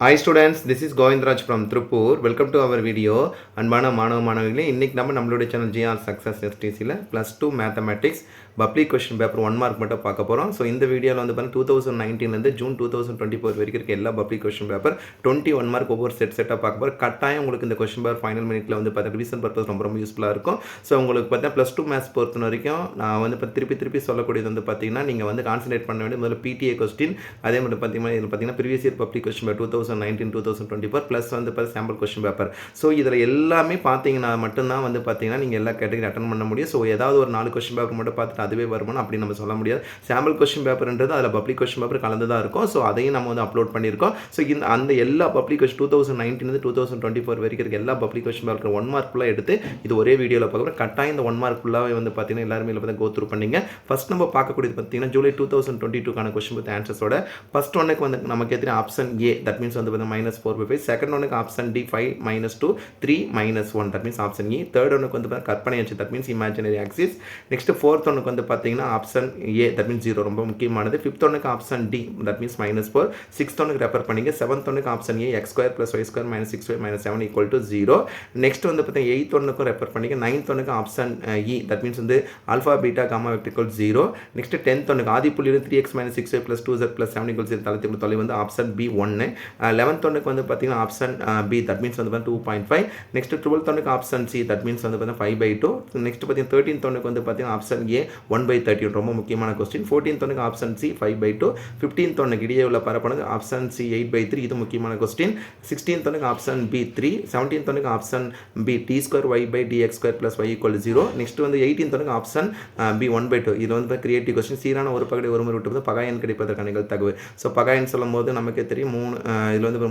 Hi students, this is Govindraj from Tripur. Welcome to our video. அன்பான மாணவர்களே, இன்னைக்கு நம்மளுடைய channel GR Success STCல +2 mathematics public question paper 1 mark மட்டும் பார்க்க போகிறோம். ஸோ இந்த வீடியோவில் வந்து பார்த்தீங்கன்னா 2019லேருந்து ஜூன் 2024 வரைக்கும் இருக்க எல்லா பப்ளிக் கொஸ்டின் பேப்பர் 21 மார்க் ஒவ்வொரு செட்டாக பார்க்க போகிறோம். கட்டாயம் உங்களுக்கு இந்த கொஸ்டின் பேப்பர் ஃபைனல் மினிட்ல வந்து பார்த்தீங்கன்னா ரிவிஷன் பர்பஸ் ரொம்ப யூஸ்ஃபுல்லாக இருக்கும். ஸோ உங்களுக்கு பார்த்தீங்கன்னா +2 மேத்ஸ் பொறுத்த வரைக்கும் நான் வந்து இப்போ திருப்பி சொல்லக்கூடியது வந்து பார்த்தீங்கன்னா நீங்கள் வந்து கான்சன்ட்ரேட் பண்ண வேண்டிய முதல்ல PTA கொஸ்டின், அதே மாதிரி பார்த்தீங்கன்னா இதில் பார்த்தீங்கன்னா previous year public question paper 2019 2024 plus வந்து இப்போ சாம்பிள் கொஸ்டின் பேப்பர். ஸோ இதில் எல்லாமே பார்த்தீங்கன்னா மட்டும்தான் வந்து பார்த்தீங்கன்னா நீங்கள் எல்லா கேட்டகரி அட்டன் பண்ண முடியும். ஸோ ஏதாவது ஒரு 4 கொஸ்டின் பேப்பர் மட்டும் பார்த்துட்டு அதுவே வருமானம் அப்படி நம்ம சொல்ல முடியாது. சாம்பிள் கொஸ்டின் பேப்பர்ன்றது அதில் பப்ளிக் கொஸ்டின் பேப்பர் கலந்து தான் இருக்கும். ஸோ அதையும் நம்ம வந்து அப்லோட் பண்ணியிருக்கோம். ஸோ அந்த எல்லா பப்ளிக் கொஸ்டின் 2019 2024 வரைக்கும் இருக்க எல்லா பப்ளிக் கொஸ்டின் பேப்பர் 1 மார்க் ஃபுல்லாக எடுத்து இது ஒரே வீடியோவில் பார்க்குறோம். கட்டாயம் இந்த 1 மார்க் ஃபுல்லாகவே வந்து பார்த்தீங்கன்னா எல்லாருமே இதில் பார்த்தா கோ த்ரூ பண்ணிங்க. ஃபர்ஸ்ட் நம்ம பார்க்கக்கூடியது பார்த்தீங்கன்னா ஜூலை 2022க்கான கொஸ்டின் வித் ஆன்சர்ஸோட ஃபர்ஸ்ட் ஒன்னுக்கு வந்து நமக்கு எத்தனை ஆப்ஷன் ஏ, தட் மீன்ஸ் வந்து பார்த்தீங்கன்னா -4/5. செகண்ட் ஒன்னுக்கு option D 5 -2 3 -1, that means option E. Third ஒன்னுக்கு வந்து கற்பனை அச்சு, that means imaginary axis. Next fourth ஒன்னுக்கு வந்து பார்த்தீங்கன்னா ஆப்ஷன் ஏ, தட் மீன்ஸ் 0, ரொம்ப முக்கியமானது. ஃபிஃப்த் ஒன்னுக்கு option D, that means -4. Sixth ஒன்னுக்கு ரெஃபர் பண்ணிங்க. செவன்த் ஒன்னுக்கு option A, x² + y² - 6y - 7 = 0. Next வந்து பார்த்தீங்கன்னா எயித் ஒன்னுக்கும் ரெஃபர் பண்ணிங்க. நைன்த் ஒன்னுக்கு ஆப்ஷன் இ, தட் மீன்ஸ் வந்து alpha beta gamma vector 0. Next tenth ஒன்னுக்கு ஆதிப்புள்ளியில் 3x - 6y + 2z + 7 = 0 தளத்துக்கு தொலை வந்து ஆப்ஷன் பி 1. லெவன்த் ஒன்னுக்கு வந்து பார்த்தீங்கன்னா ஆப்ஷன் பி, தட் மீன்ஸ் வந்து 2.5. நெக்ஸ்ட் டுவெல்த் ஒன்னுக்கு ஆப்ஷன் சி, தட் மீன்ஸ் வந்து 5/2. நெக்ஸ்ட் பார்த்தீங்கன்னா 13th ஒன்னுக்கு வந்து பார்த்தீங்கன்னா ஆப்ஷன் ஏ 1/30, ரொம்ப முக்கியமான கொஸ்டின். 14th ஒன்னுக்கு ஆப்ஷன் சி 5/2. 15th ஒன்னுக்கு இடையே உள்ள பரப்பளவு ஆப்ஷன் சி 8/3, இது முக்கியமான கொஸ்டின். 16th ஒன்னுக்கு ஆப்ஷன் பி 3. 17th ஒன்னுக்கு option B t² y/dx² + y = 0. Next வந்து 18th ஒன்னுக்கு ஆப்ஷன் பி 1/2. இது வந்து கிரியேட்டிவ் கொஸ்டின். சீரான ஒரு பகுதி ஒரு முறை விட்டு பகாயன் கிடைப்பதற்கான நிகழ்தகவு. ஸோ பகாயன் சொல்லும் போது நமக்கு தெரியும் 3, இதில் வந்து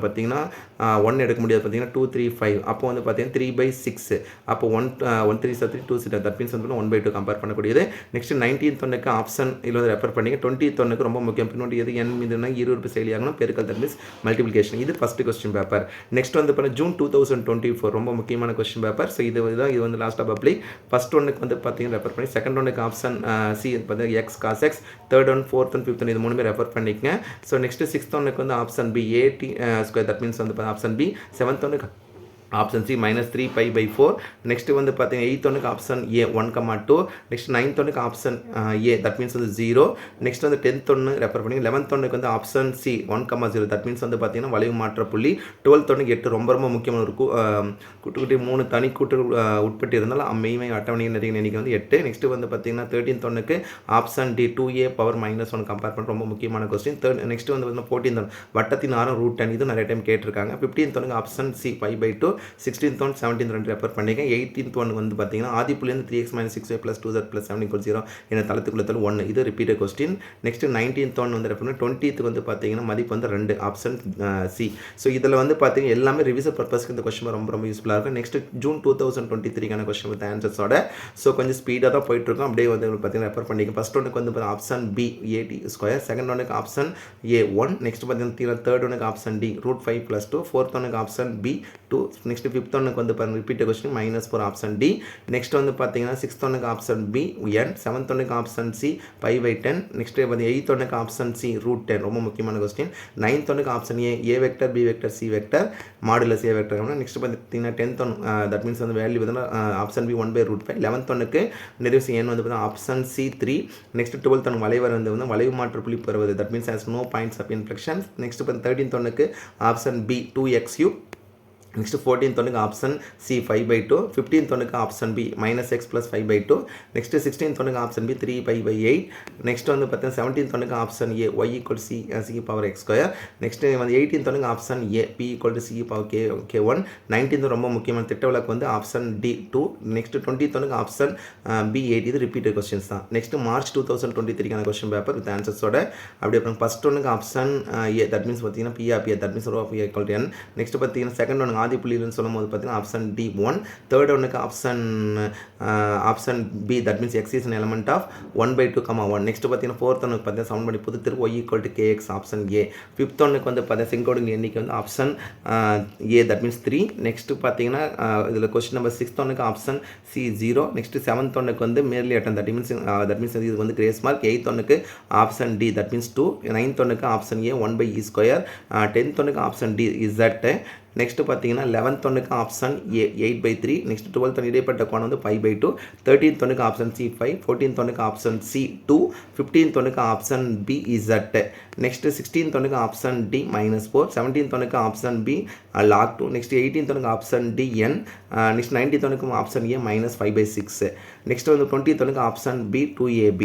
பார்த்தீங்கன்னா 1 எடுக்க முடியாது. பார்த்தீங்கன்னா 2 3 5, அப்போ வந்து பார்த்தீங்கன்னா 3/6. அப்போ 1 3 3 2 6, தட் மீன்ஸ் வந்து 1/2 கம்பேர் பண்ணக்கூடியது. நெக்ஸ்ட் 19th ஒன்னுக்கு ஆப்ஷன் இதில் வந்து ரெஃபர் பண்ணிங்க. 20th ஒன்னுக்கு ரொம்ப முக்கியம். பின்னோட்டி எது n மீதுனா இருபது செயலியாகணும் பெருக்கல், தட் மீன்ஸ் மல்டிபிளிகேஷன். இது ஃபர்ஸ்ட் கொஸ்டின் பேப்பர். நெக்ஸ்ட் வந்து பார்த்தீங்கன்னா ஜூன் 2024 ரொம்ப முக்கியமான கொஸ்டின் பேப்பர். ஸோ இது வந்து லாஸ்ட்டாக பப்ளிக். ஃபர்ஸ்ட் ஒன்னுக்கு வந்து பார்த்தீங்கன்னா ரெஃபர் பண்ணி. செகண்ட் ஒன்னுக்கு ஆப்ஷன் சி பார்த்தீங்கன்னா x cos x. Third one, fourth one, fifth one, இது மூணுமே ரெஃபர் பண்ணிக்கங்க. ஸோ நெக்ஸ்ட் சிக்ஸ்த் ஒன்னுக்கு வந்து option B at², that means வந்து ஆப்ஷன் பி. செவன்த் ஒன்னுக்கு ஆப்ஷன் சி -3π/4. நெக்ஸ்ட் வந்து பார்த்தீங்கன்னா எயித் ஒன்னுக்கு ஆப்ஷன் ஏ 1,2. நெக்ஸ்ட் நைன்த் ஒன்னுக்கு ஆப்ஷன் ஏ, தட் மீன்ஸ் வந்து 0. நெக்ஸ்ட் வந்து 10th ஒன்று ரெஃபர் பண்ணி. 11th ஒன்னுக்கு வந்து ஆப்ஷன் சி 1,0, தட் மீன்ஸ் வந்து பார்த்தீங்கன்னா வளைவு மாற்ற புள்ளி. 12th ஒன்னுக்கு 8, ரொம்ப முக்கியமான ஒரு குட்டி 3 தனி கூட்டு உட்பட்டு இருந்தாலும் மெய்மை அட்டவணையின் நிறைய எண்ணிக்கை வந்து 8. நெக்ஸ்ட் வந்து பார்த்தீங்கன்னா 13th ஒன்னுக்கு option D 2a power -1 compare பண்ண ரொம்ப முக்கியமான கொஸ்டின். நெக்ஸ்ட் வந்து 14th ஒன் வட்டத்தின் ஆரம் √10, இது நிறைய டைம் கேட்டிருக்காங்க. 15th ஒன்னுக்கு option C 5/2. 16th one 17th ரெண்டு ரெஃபர் பண்ணிங்க. 18th ஒன் வந்து பார்த்தீங்கன்னா ஆதிப்புலேருந்து 3x - 6y + 2z + 7 = 0 என தளத்துக்குள்ள 1, இது repeated question. Next 19th one வந்து ரெஃபர் பண்ணி. 20th வந்து பார்த்தீங்கன்னா மதிப்பு வந்து 2, ஆப்ஷன் சி. ஸோ இதில் வந்து பார்த்தீங்கன்னா எல்லாமே ரிவிஷன் பர்பஸ்க்கு இந்த கொஸ்டின் ரொம்ப யூஸ்ஃபுல்லாக இருக்கும். நெக்ஸ்ட் ஜூன் 2023க்கான கொஸ்டின் வித் ஆன்சர்ஸோட. ஸோ கொஞ்சம் ஸ்பீடாக தான் போயிட்டு இருக்கும். அப்படியே வந்து பார்த்தீங்கன்னா ரெஃபர் பண்ணிங்க. ஃபர்ஸ்ட் ஒன்னுக்கு வந்து ஆப்ஷன் பி at². செகண்ட் ஒன்னுக்கு ஆப்ஷன் ஏ 1. நெக்ஸ்ட் பார்த்தீங்கன்னா தேர்ட் ஒன்னுக்கு ஆப்ஷன் டி √5 + 2. ஃபோர்த் ஒன்னுக்கு ஆப்ஷன் பி 2. நெக்ஸ்ட் ஃபிஃப்த் ஒன்னுக்கு வந்து பாருங்க repeated question -4, option D. Next வந்து பார்த்தீங்கன்னா சிக்ஸ்த் ஒன்னுக்கு ஆப்ஷன் பி n. செவன்த் ஒன்னுக்கு ஆப்ஷன் சி 5/10. நெக்ஸ்ட் வந்து எயித் ஒன்னுக்கு ஆப்ஷன் சி √10, ரொம்ப முக்கியமான கொஸ்டின். நைன்த் ஒன்னுக்கு option A vector B vector C vector modulus A vector. Next பார்த்தீங்கன்னா 10th ஒன், தட் மீன்ஸ் வந்து வேல்யூ வந்து ஆப்ஷன் பி 1/√5. 11th ஒன்னுக்கு நிறைவு எண் வந்து பார்த்தீங்கன்னா option C 3. Next 12th one வளைவர் வந்து வளைவு மாற்று புள்ளி பெறுவது, that means has no points of inflection. Next 13th ஒன்னுக்கு option B 2x3. Next 14th ஒன்னுக்கு ஆப்ஷன் சி 5/2. 15th ஒன்னுக்கு option B -x + 5/2. Next 16th ஒன்னுக்கு ஆப்ஷன் பி 3π/8. நெக்ஸ்ட் வந்து பார்த்தீங்கன்னா 17th ஒன்னுக்கு ஆப்ஷன் ஏ y = c⁴x². நெக்ஸ்ட் வந்து 18th ஒன்னுக்கு option ஏ p = c⁴k1. 19th ரொம்ப முக்கியமான திட்ட விளக்கு வந்து ஆப்ஷன் டி 2. நெக்ஸ்ட் 20th ஒன்னுக்கு ஆப்ஷன் பி 8, இது ரிப்பீட்டட் கொஸ்டின்ஸ் தான். நெக்ஸ்ட் மார்ச் 2023க்கான கொஸ்டின் பேப்பர் வித் ஆன்சர்ஸோட. அப்படி அப்புறம் ஃபர்ஸ்ட் ஒன்னுக்கு ஆப்ஷன் ஏ, தட் மீன்ஸ் பார்த்தீங்கன்னா p, that means ρ = n. Next பார்த்தீங்கன்னா செகண்ட் ஒன்னுக்கு ஆதி புள்ளின்னு சொல்லும்போது பார்த்தீங்கன்னா ஆப்ஷன் டி 1, தேர்ட் ஒன்றுக்கு option B, that means X is an element of 1/2, 1. Next பார்த்தீங்கன்னா ஃபோர்த் ஒன்றுக்கு பார்த்தீங்கன்னா சவுண்ட் பண்ணி புது திருப்பு y = kx, option A. Fifth ஒன்றுக்கு வந்து பார்த்தீங்கன்னா செங்கோடுங்க எண்ணிக்கை வந்து option A, that means 3. Next பார்த்தீங்கன்னா இதில் கொஸ்டின் நம்பர் 6th ஒன்றுக்கு ஆப்ஷன் சி 0. நெக்ஸ்ட் 7th ஒன்றுக்கு வந்து மேர்லி அட்டம், தட் மீன்ஸ் இது வந்து கிரேஸ் மார்க். 8th ஒன்றுக்கு option D, that means 2. 9th ஒன்றுக்கு ஆப்ஷன் ஏ 1/e². 10th ஒன்றுக்கு ஆப்ஷன் டி இசட். நெக்ஸ்ட்டு பார்த்தீங்கன்னா 11th ஒன்றுக்கு ஆப்ஷன் ஏ 8/3. நெக்ஸ்ட் 12th ஒன்று இடைப்பட்ட கோணம் வந்து 5/2. 13th ஒன்றுக்கு ஆப்ஷன் சி 5. 14th ஒன்றுக்கு ஆப்ஷன் சி 2. 15th ஒன்றுக்கு option B Z. Next 16th ஒன்றுக்கு ஆப்ஷன் டி -4. 17th ஒன்றுக்கு option B log 2. Next 18th ஒன்றுக்கு option D n. Next 19th ஒன்றுக்கு ஆப்ஷன் ஏ -5/6. நெக்ஸ்ட் வந்து 20th ஒன்றுக்கு ஆப்ஷன் பி 2ab.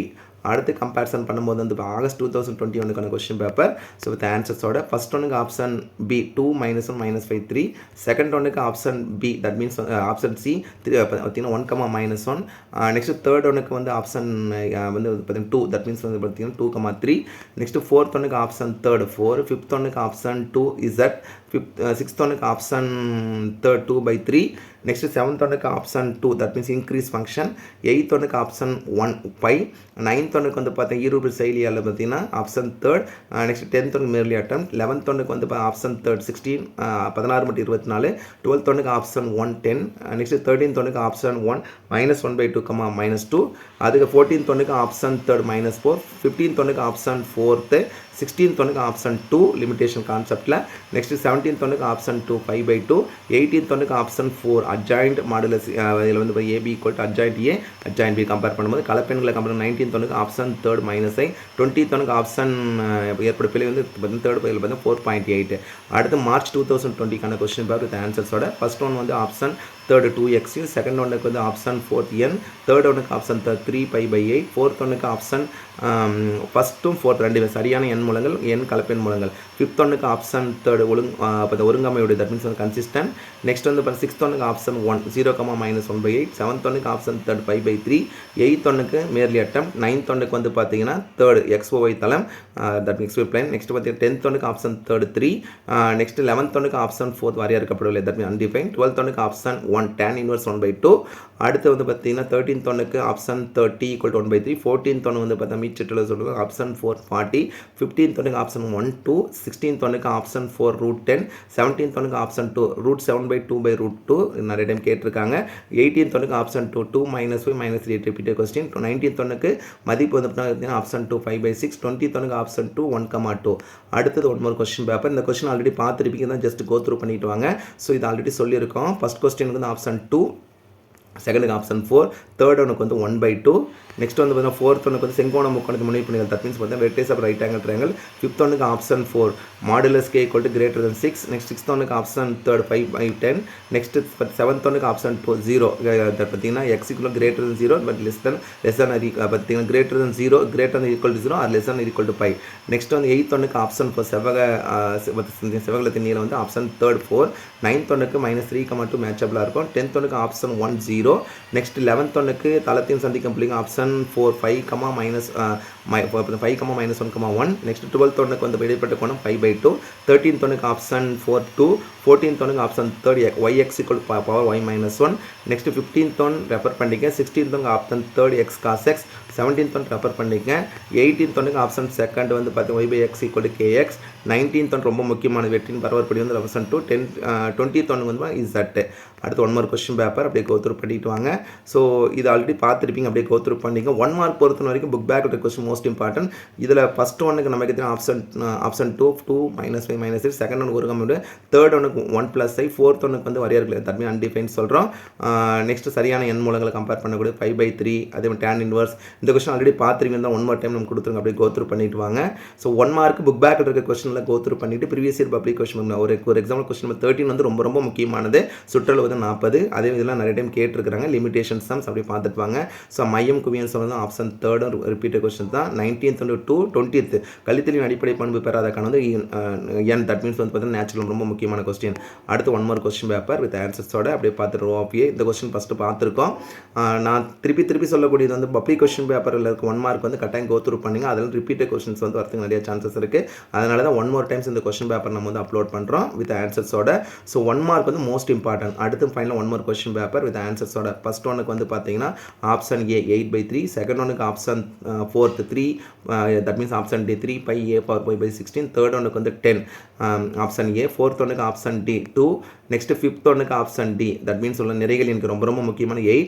அடுத்து comparison பண்ணும்போது வந்து August 2021 question paper. So with ஆன்சர்ஸோட ஃபர்ஸ்ட் ஒன்றுக்கு ஆப்ஷன் பி 2 -1 -5 3. செகண்ட் ஒன்றுக்கு option B, that means option C பார்த்தீங்கன்னா 1, -1. நெக்ஸ்ட் தேர்ட் ஒன்றுக்கு வந்து ஆப்ஷன் வந்து பார்த்தீங்கன்னா 2, தட் மீன்ஸ் வந்து பார்த்தீங்கன்னா 2, 3. நெக்ஸ்ட் ஃபோர்த் ஒன்றுக்கு ஆப்ஷன் தேர்ட் 4. ஃபிஃப்த் ஒன்றுக்கு ஆப்ஷன் 2 இசட். சிக்ஸ்த் ஒன்றுக்கு ஆப்ஷன் தேர்ட் 2/3. நெக்ஸ்ட் 7th ஒன்றுக்கு option 2, that means increase function. 8th ஒன்றுக்கு ஆப்ஷன் 1 5. 9th ஒன்றுக்கு வந்து பார்த்தீங்கன்னா ஈரோடு செயலியால் பார்த்தீங்கன்னா ஆப்ஷன் தேர்ட். நெக்ஸ்ட் 10th ஒன்றுக்கு மேர்லி அட்டம். 11th ஒன்றுக்கு வந்து ஆப்ஷன் தேர்ட் 16, 16 மற்றும் 24. 12th ஒன்றுக்கு ஆப்ஷன் 1 10. நெக்ஸ்ட் 13th ஒன்றுக்கு ஆப்ஷன் 1 -1/2, -2. அதுக்கு 14th ஒன்றுக்கு ஆப்ஷன் தேர்ட் -4. 15th ஒன்றுக்கு ஆப்ஷன் 4th. 16th ஒன்றுக்கு ஆப்ஷன் 2 லிமிடேஷன் கான்செப்டில். நெக்ஸ்ட் 17th ஒன்றுக்கு ஆப்ஷன் 2 5/2. 18th ஒன்றுக்கு ஆப்ஷன் 4 அட்ஜாயிண்ட் மாடுலஸ். இதில் வந்து A B = adjoint A adjoint B compare பண்ணும்போது கலப்பெண்களை கம்பேர். 19th ஒன்றுக்கு ஆப்ஷன் தேர்ட் -i. 20th ஒன்றுக்கு ஆப்ஷன் ஏற்பட பிள்ளை வந்து தேர்ட் பையில் வந்து 4.8. அடுத்து மார்ச் 2020 கொஸ்டின் பேப்பர் வித் ஆன்சர்ஸோட ஃபர்ஸ்ட் ஒன் வந்து ஆப்ஷன் தேர்டு 2x, செகண்ட் ஒன்றுக்கு வந்து ஆப்ஷன் 4th n, தேர்ட் ஒன்றுக்கு ஆப்ஷன் 3π/8, ஃபோர்த் ஒன்றுக்கு ஆப்ஷன் ஃபஸ்ட்டும் ஃபோர்த் ரெண்டுமே சரியான எண் மூலங்கள், எண் கலப்பெண் மூலங்கள். ஃபிஃப்த் ஒன்றுக்கு ஆப்ஷன் தேர்டு ஒருங்கமையுடைய, தட் மீன்ஸ் வந்து கன்சிஸ்டன்ட். நெக்ஸ்ட் வந்து சிக்ஸ்த் ஒன்றுக்கு ஆப்ஷன் 1 0, -1/8. செவன்த் ஒன்றுக்கு ஆப்ஷன் தேர்ட் 5/3. 8th ஒன்றுக்கு மேர்லி அட்டம். 9th ஒன்றுக்கு வந்து பார்த்தீங்கன்னா தேர்டு XOY தளம், தட் மீன்ஸ் பிளைன். நெக்ஸ்ட் பார்த்தீங்கன்னா 10th ஒன்றுக்கு ஆப்ஷன் தேர்டு 3. நெக்ஸ்ட் 11th ஒன்றுக்கு ஆப்ஷன் 4 வரையறுக்கப்படவில்லை, தட் மீன் அன்டிஃபைன். 12th ஒன்றுக்கு ஆப்ஷன் 1 tan inverse 1/2. அடுத்து வந்து பார்த்தீங்கன்னா 13th ஒன்றுக்கு ஆப்ஷன் 30 = 1/3. 14th ஒன்று வந்து பார்த்தா மீச்சட்டில் சொல்லுவாங்க ஆப்ஷன் 4 40. 15th ஒன்றுக்கு ஆப்ஷன் 1 2. 16th ஒன்றுக்கு ஆப்ஷன் 4 √10. 17th ஒன்றுக்கு ஆப்ஷன் 2 √7/2/√2 நிறைய டைம் கேட்டிருக்காங்க. 18th ஒன்றுக்கு ஆப்ஷன் 2 2 -5 -3 ரிப்பீட்டட் கொஸ்டின். 19th ஒன்றுக்கு மதிப்பு வந்து பார்த்தீங்கன்னா ஆப்ஷன் 2 5/6. 20th ஒன்றுக்கு ஆப்ஷன் 2 1, 2. அடுத்தது ஒன் மோர் கொஸ்டின் பேப்பர். இந்த கொஸ்டின் ஆல்ரெடி பார்த்துருப்பீங்க, தான் ஜஸ்ட் கோ த்ரூ பண்ணிட்டு வாங்க. ஸோ இது ஆல்ரெடி சொல்லியிருக்கோம். ஃபர்ஸ்ட் கொஸ்டினுக்கு வந்து ஆப்ஷன் 2, செகண்டுக்கு ஆப்ஷன் 4, தேர்ட் ஒனுக்கு வந்து 1/2. நெக்ஸ்ட் வந்து பார்த்தீங்கன்னா ஃபோர்த் ஒனுக்கு வந்து செங்கோண முக்கோணத்துக்கு முன்னே பண்ணிகள், தட் மீன்ஸ் பார்த்தீங்கன்னா vertex of right angle triangle. Fifth ஒனுக்கு option 4 modulus k = greater than 6. Next sixth ஒனுக்கு ஆப்ஷன் தேர்ட் 5/10. நெக்ஸ்ட் செவன்த் ஒனுக்கு ஆப்ஷன் 0 பார்த்தீங்கன்னா x = greater than 0 but less than பார்த்தீங்கன்னா greater than 0 greater than equal to 0 or less than equal to 5. Next வந்து eighth ஒனுக்கு option 4 செவ்வகத்தின் நீளம் வந்து option third 4. Ninth ஒனுக்கு -3, 2 மேட்சபிளாக இருக்கும். 10th ஒனுக்கு ஆப்ஷன் 1 0. நெக்ஸ்ட் 11th ஒனுக்கு தளத்தையும் சந்திக்கும் புள்ளிங்க ஆப்ஷன் 4 5, -1, நெக்ஸ்ட் 12th ஒனுக்கு வந்து இடைப்பட்ட கோணம் 5/2. 13th ஒனுக்கு ஆப்ஷன் 4 2. 14th ஒனுக்கு option third yx = power y -1. Next 15th one refer பண்ணிக்க. 16th ஒனுக்கு option third x cos x. 17th one refer பண்ணிக்க. 18th ஒனுக்கு ஆப்ஷன் செகண்ட் வந்து பார்த்தீங்கன்னா y/x = kx. 19th ஒன் ரொம்ப முக்கியமான வெற்றியின் பரவற்படி வந்து ஆப்ஷன் 2. 20th ஒனுக்கு வந்து z. அடுத்து ஒன் மார்க் கொஸ்டின் பேப்பர் அப்படியே கோத்ரூ பண்ணிட்டு வாங்க. ஸோ இது ஆல்ரெடி பார்த்துருப்பீங்க, அப்படியே கோத்ரூ பண்ணிங்க. 1 மார்க் பொறுத்த வரைக்கும் book back question most important. இதில் ஃபஸ்ட் ஒனுக்கு நமக்கு தெரியும் ஆப்ஷன் 2 -5 -6. செகண்ட் ஒனுக்கு ஒரு கம்மியோட, தேர்ட் ஒனுக்கு 1 + i. ஃபோர்த் ஒனுக்கு வந்து வரையறுக்கல, தட் மீன் அன்டிஃபைன் சொல்கிறோம். நெக்ஸ்ட் சரியான எண் மூலங்களை கம்பேர் பண்ணக்கூடிய 5/3. அதே மாதிரி tan இன்வர்ஸ். இந்த கொஸ்டின் ஆல்ரெடி பார்த்துருவீங்க தான், 1 more டைம் நம்ம கொடுத்துருங்க, அப்படியே கோத்ரூ பண்ணிட்டு வாங்க. ஸோ 1 மார்க் புக் பேக் இருக்க கொஸ்டினில் கோத்ரூ பண்ணிட்டு ப்ரீவியஸ் இயர் பப்ளிக் கொஸ்டின் ஒரு எக்ஸாம்பிள் கொஸ்டின் நம்பர் 13 வந்து ரொம்ப ரொம்ப முக்கியமானது. சுற்றளவு வந்து 40. அதே இதெல்லாம் நிறைய டைம் கேட்டிருக்காங்க. லிமிடேஷன் சம்ஸ் அப்படி பார்த்துட்டு வாங்க. ஸோ மையம் குவியன் சொல்றது ஆப்ஷன் தேர்டும் ரிப்பீட்டட் கொஸ்டின் தான். 19th to 20th கழித்தலின் அடிப்படை பண்பு பெறாதக்கான வந்து n, தட் மீன்ஸ் வந்து பார்த்தீங்கன்னா நேச்சுரல் ரொம்ப முக்கியமான கொஸ்டின். அடுத்து 1 more கொஸ்டின் பேப்பர் வித் ஆன்சர்ஸோட அப்படியே பார்த்துட்டு ரோஃபியே இந்த கொஸ்டின் ஃபஸ்ட்டு பார்த்துருக்கோம். நான் திருப்பி சொல்லக்கூடியது வந்து பப்ளிக் கொஸ்டின் பேப்பரில் இருக்க 1 மார்க் வந்து கட்டாயம் கோத்ரூ பண்ணுங்க. அதில் ரிப்பீட்டட் கொஸ்டின்ஸ் வந்து வரதுக்கு நிறைய சான்சஸ் இருக்குது. அதனால தான் 1 ஒன் மோர் டைம்ஸ் இந்த கொஸ்டின் பேப்பர் நம்ம வந்து அப்லோட் பண்ணுறோம் வித் ஆன்சர்ஸோட. ஸோ 1 மார்க் வந்து மோஸ்ட் இம்பார்ட்டன்ட். அடுத்து final one more question paper with ஆன்சர்ஸோட. ஃபர்ஸ்ட் ஒனுக்கு வந்து பார்த்தீங்கன்னா ஆப்ஷன் ஏ 8/3, செகண்ட் ஒனுக்கு option 4th 3, that means option D 3 by A power 5/16, third ஒனுக்கு வந்து 10 ஆப்ஷன் ஏ, ஃபோர்த் ஒனுக்கு ஆப்ஷன் டி 2, நெக்ஸ்ட் ஃபிஃப்த் ஒனுக்கு ஆப்ஷன் டி, தட் மீன்ஸ் உள்ள நிறைகள் எனக்கு ரொம்ப ரொம்ப முக்கியமான 8,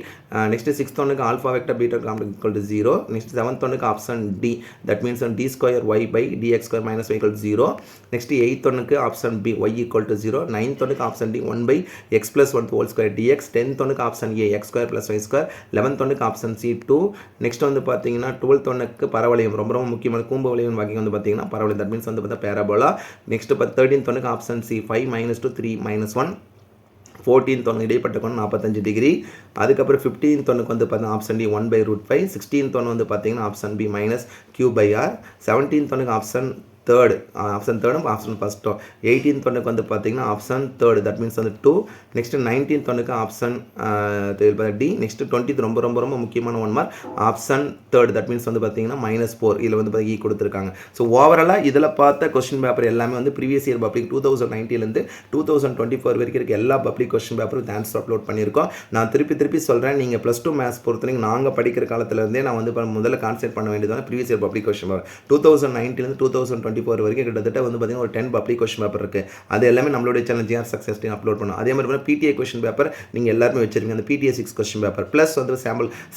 நெக்ஸ்ட் சிக்ஸ்த் ஒனுக்கு alpha vector beta complex equal to 0, next seventh ஒனுக்கு option D, that means d square y by dx square minus y equal to 0, next eighth ஒனுக்கு option B y equal to 0, ninth ஒனுக்கு option D 1 by x plus 1 whole square dx, tenth ஒனுக்கு option A x square plus y square, 11th ஒனுக்கு option C 2, next வந்து பார்த்தீங்கன்னா 12th ஒனுக்கு பரவளையம் ரொம்ப ரொம்ப முக்கியமான கூம்பு வளையம் வகை வந்து பார்த்தீங்கன்னா பரவளையம், தட் மீன்ஸ் வந்து பார்த்தா பேராபோலா, நெக்ஸ்ட் 13th ஒனுக்கு ஆப்ஷன் சி 5 - 2 3 - 1, 14th ஒன்று இடைப்பட்ட கோணம் 45 டிகிரி, அதுக்கப்புறம் 15th ஒன்றுக்கு வந்து பார்த்தீங்கன்னா ஆப்ஷன் டி 1/√5, 16th ஒன்று வந்து பார்த்தீங்கன்னா option B minus q/r, 17th ஒன்றுக்கு ஆப்ஷன் தேர்டு ஆப்ஷன் ஃபஸ்ட்டோ, 18th ஒன்றுக்கு வந்து பார்த்தீங்கன்னா ஆப்ஷன் தேர்டு, தட் மீன்ஸ் வந்து 2, நெக்ஸ்ட் 19th ஒன்றுக்கு ஆப்ஷன் டி, நெக்ஸ்ட் 20th ரொம்ப ரொம்ப ரொம்ப முக்கியமான 1 mark option third, that means வந்து பார்த்தீங்கன்னா -4, இதில் வந்து பார்த்தீங்கன்னா இ கொடுத்துருக்காங்க. ஸோ ஓவராலாக இதில் பார்த்த கொஸ்டின் பேப்பர் எல்லாமே வந்து ப்ரீவியஸ் இயர் பப்ளிக் 2019லேருந்து 2024 வரைக்கும் இருக்க எல்லா பப்ளிக் கொஸ்டின் பேப்பரும் வித் ஆன்சர் அப்லோட் பண்ணியிருக்கோம். நான் திருப்பி சொல்கிறேன், நீங்கள் +2 மேத்ஸ் பொறுத்தவரைக்கும் நாங்கள் படிக்கிற காலத்துலேருந்தே நான் வந்து முதல்ல கான்சென்ட் பண்ண வேண்டியது previous year public question paper 2019லேருந்து 2024 வரைக்கும் கிட்டத்தட்ட வந்து பார்த்தீங்கன்னா ஒரு 10 பப்ளிக் கொஸ்டின் பேப்பர் இருக்குது. அது எல்லாமே நம்மளுடைய channel G R success team upload பண்ணோம். அதே மாதிரி பிடிஏ கொஸ்டின் பேப்பர் நீங்கள் எல்லாருமே வச்சிருக்கீங்க. அந்த பிடிஏ 6 கொஸ்டின் பேப்பர் ப்ளஸ் வந்து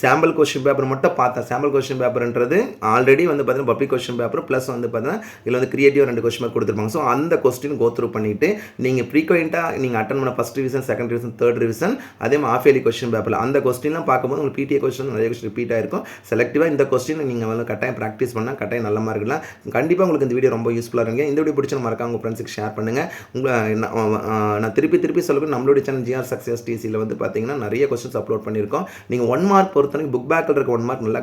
சாம்பிள் கொஸ்டின் பேப்பர் மட்டும் பார்த்தேன். சாம்பிள் கொஸ்டின் பேப்பர்ன்றது ஆல்ரெடி வந்து பார்த்தீங்கன்னா பப்ளிக் கொஸ்டின் பேப்பர் ப்ளஸ் வந்து பார்த்தீங்கன்னா இதில் வந்து கிரியேட்டிவ் 2 கொஸ்டின் பேப்பர் கொடுத்துருப்பாங்க. ஸோ அந்த கொஸ்டின் கோ த்ரூ பண்ணிவிட்டு நீங்கள் ஃப்ரீக்வெண்ட்டாக நீங்கள் அட்டன் பண்ண first revision, second revision, third revision, அதே மாதிரி ஆஃப் இயர்லி கொஸ்டின் பேப்பரில் அந்த கொஸ்டின்லாம் பார்க்கும்போது உங்களுக்கு பிடிஏ கொஸ்டின் நிறைய கொஸ்டின் ரிப்பீட் ஆயிருக்கும். செலக்டிவாக இந்த கொஸ்டின் நீங்கள் வந்து கட்டாயம் ப்ராக்டிஸ் பண்ணால் கட்டாயம் நல்ல மார்க்லாம் கண்டிப்பாக உங்களுக்கு இந்த வீடியோ ரொம்ப யூஸ்ஃபுல்லாக இருங்க. இந்த வீடியோ பிடிச்சா மறக்காம உங்கள் ஃப்ரெண்ட்ஸுக்கு ஷேர் பண்ணுங்கள். நான் திருப்பி சொல்லணும், நம்மளுடைய சேனல் ஜிஆர் சக்ஸஸ் டிசியில் வந்து பார்த்தீங்கன்னா நிறைய கொஸ்டின்ஸ் அப்லோட் பண்ணியிருக்கோம். நீங்கள் 1 மார்க் பொறுத்தவரைக்கும் புக் பேக்கில் இருக்க 1 மார்க் நல்லா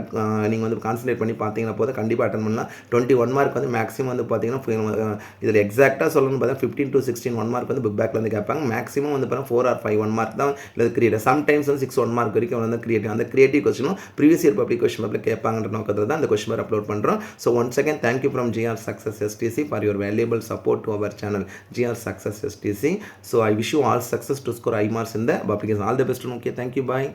நீங்கள் வந்து கான்சன்ட்ரேட் பண்ணி பார்த்தீங்கன்னா போது கண்டிப்பாக அட்டன் பண்ணலாம். 21 மார்க் வந்து மேக்ஸிமம் வந்து பார்த்தீங்கன்னா இதில் எக்ஸாக்டாக சொல்லணும்னு பார்த்தா 15 to 16 1 மார்க் வந்து புக் பேக்கில் வந்து கேட்பாங்க. மேக்ஸிமம் வந்து பார்த்தீங்கன்னா 4 or 5 1 மார்க் தான் இல்லை கிரியேட்டிவ். சம்டைம்ஸ் வந்து 6 1 மார்க் வரைக்கும் வந்து கிரியேட்டிவ். அந்த கிரியேட்டிவ் கொஸ்டினும் ப்ரீவியஸ் இயர் பப்ளிக் கொஸ்டின் பேப்பரில் கேட்பாங்கன்ற நோக்கத்தில் தான் அந்த கொஸ்டின் பேப்பர் அப்லோட் பண்ணுறோம். So once again thank you from GR success STC for your valuable support to our channel GR Success STC. So I wish you all success to score high marks in the application. All the best. Okay, thank you. Bye.